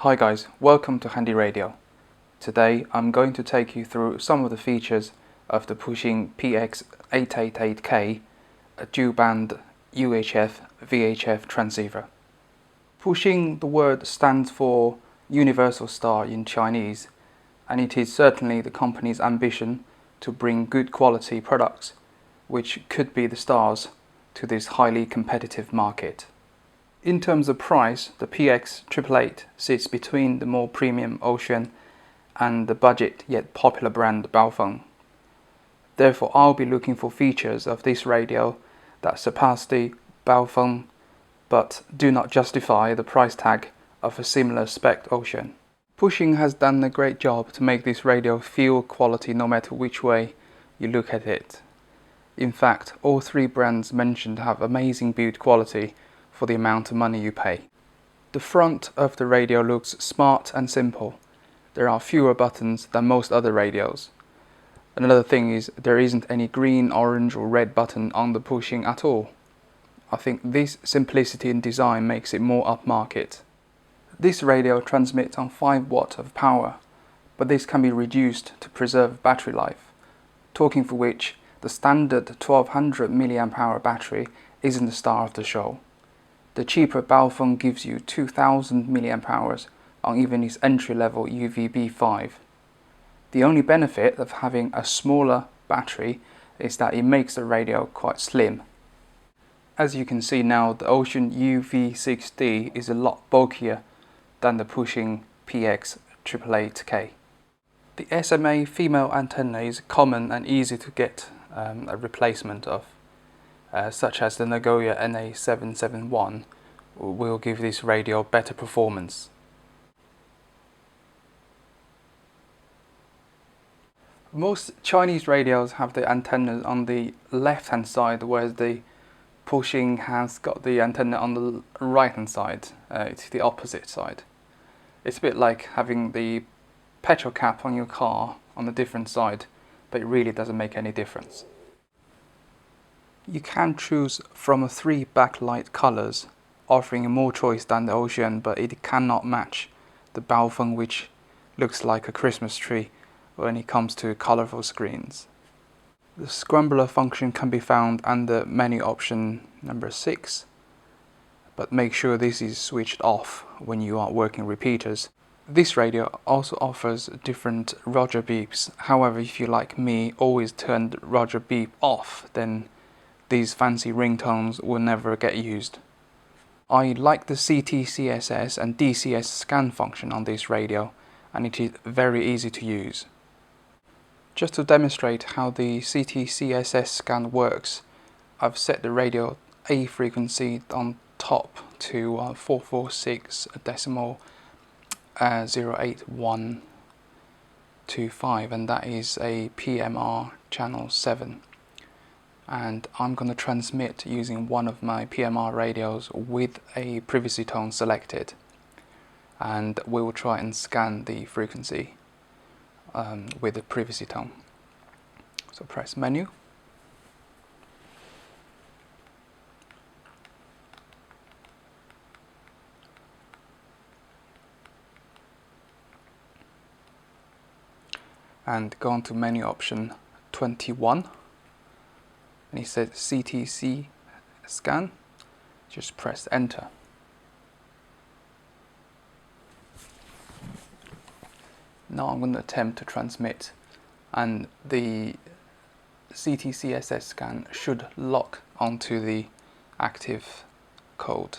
Hi guys, welcome to HandyRadio. Today I'm going to take you through some of the features of the Puxing PX888K dual band UHF VHF transceiver. Puxing, the word stands for Universal Star in Chinese, and it is certainly the company's ambition to bring good quality products, which could be the stars, to this highly competitive market. In terms of price, the PX888 sits between the more premium Ocean and the budget yet popular brand Baofeng. Therefore, I'll be looking for features of this radio that surpass the Baofeng but do not justify the price tag of a similar spec Ocean. Puxing has done a great job to make this radio feel quality no matter which way you look at it. In fact, all three brands mentioned have amazing build quality for the amount of money you pay. The front of the radio looks smart and simple. There are fewer buttons than most other radios. Another thing is there isn't any green, orange or red button on the Puxing at all. I think this simplicity in design makes it more upmarket. This radio transmits on 5 watts of power, but this can be reduced to preserve battery life. Talking for which, the standard 1200 mAh battery isn't the star of the show. The cheaper Baofeng gives you 2000 mAh on even its entry-level UVB5. The only benefit of having a smaller battery is that it makes the radio quite slim. As you can see now, the Ocean UV6D is a lot bulkier than the Puxing PX888K. The SMA female antenna is common and easy to get a replacement of. Such as the Nagoya NA771 will give this radio better performance. Most Chinese radios have the antennas on the left hand side, whereas the Puxing has got the antenna on the right hand side. It's the opposite side. It's a bit like having the petrol cap on your car on a different side, but it really doesn't make any difference. You can choose from 3 backlight colors, offering more choice than the Ocean, but it cannot match the Baofeng, which looks like a Christmas tree when it comes to colorful screens. The scrambler function can be found under menu option number 6, but make sure this is switched off when you are working repeaters. This radio also offers different Roger beeps. However, if you, like me, always turn the Roger beep off, then these fancy ringtones will never get used. I like the CT-CSS and DCS scan function on this radio, and it is very easy to use. Just to demonstrate how the CT-CSS scan works, I've set the radio A frequency on top to 446.08125, and that is a PMR channel 7. And I'm going to transmit using one of my PMR radios with a privacy tone selected, and we will try and scan the frequency with the privacy tone. So press menu, and go on to menu option 21. And it says CTC scan, just press enter. Now I'm going to attempt to transmit, and the CT-CSS scan should lock onto the active code.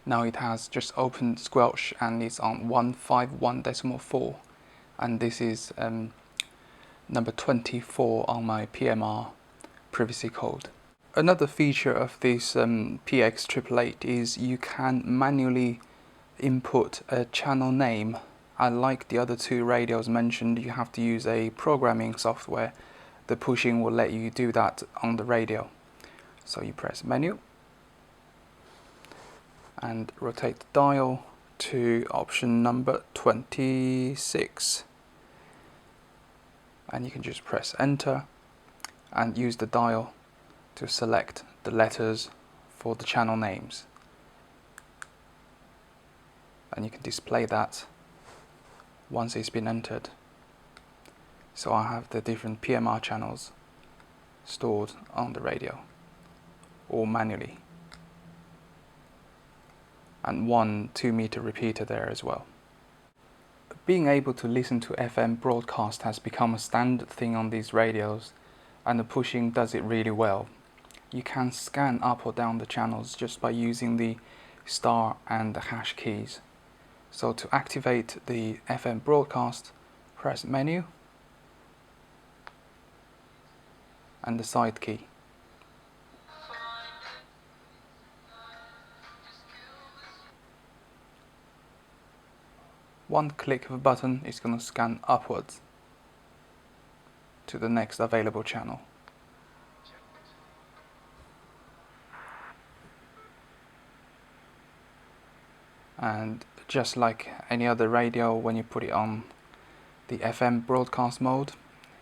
Now it has just opened squelch and it's on 151.4, and this is number 24 on my PMR privacy code. Another feature of this PX888 is you can manually input a channel name. Unlike the other 2 radios mentioned, you have to use a programming software. The Puxing will let you do that on the radio. So you press menu, and rotate the dial to option number 26, and you can just press enter and use the dial to select the letters for the channel names, and you can display that once it's been entered. So I have the different PMR channels stored on the radio, or manually, and one 2-meter repeater there as well. Being able to listen to FM broadcast has become a standard thing on these radios, and the Puxing does it really well. You can scan up or down the channels just by using the star and the hash keys. So to activate the FM broadcast, press menu and the side key. One click of a button is going to scan upwards to the next available channel. And just like any other radio, when you put it on the FM broadcast mode,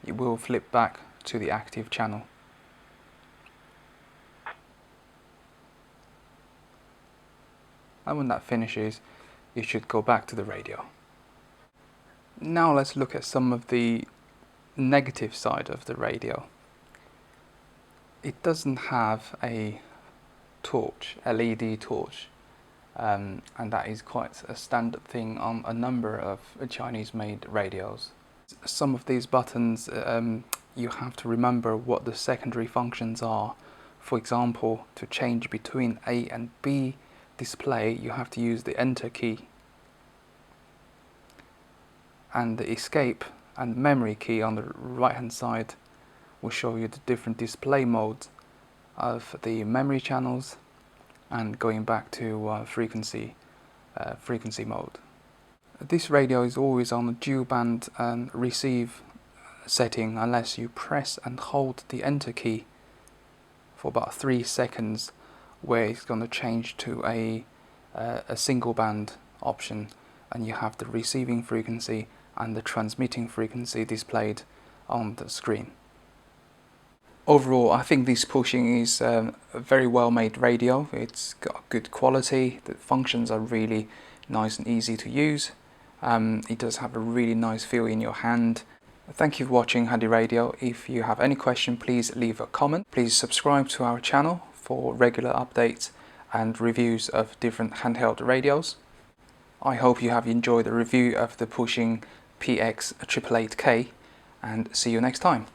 it will flip back to the active channel. And when that finishes, you should go back to the radio. Now let's look at some of the negative side of the radio. It doesn't have a torch, LED torch, and that is quite a standard thing on a number of Chinese-made radios. Some of these buttons, you have to remember what the secondary functions are. For example, to change between A and B display, you have to use the enter key, and the escape and memory key on the right hand side will show you the different display modes of the memory channels, and going back to frequency mode. This radio is always on the dual band and receive setting unless you press and hold the enter key for about 3 seconds, where it's going to change to a single band option, and you have the receiving frequency and the transmitting frequency displayed on the screen. Overall, I think this Puxing is a very well made radio. It's got good quality, the functions are really nice and easy to use. It does have a really nice feel in your hand. Thank you for watching HandyRadio. If you have any question, please leave a comment. Please subscribe to our channel for regular updates and reviews of different handheld radios. I hope you have enjoyed the review of the Puxing PX888K, and see you next time.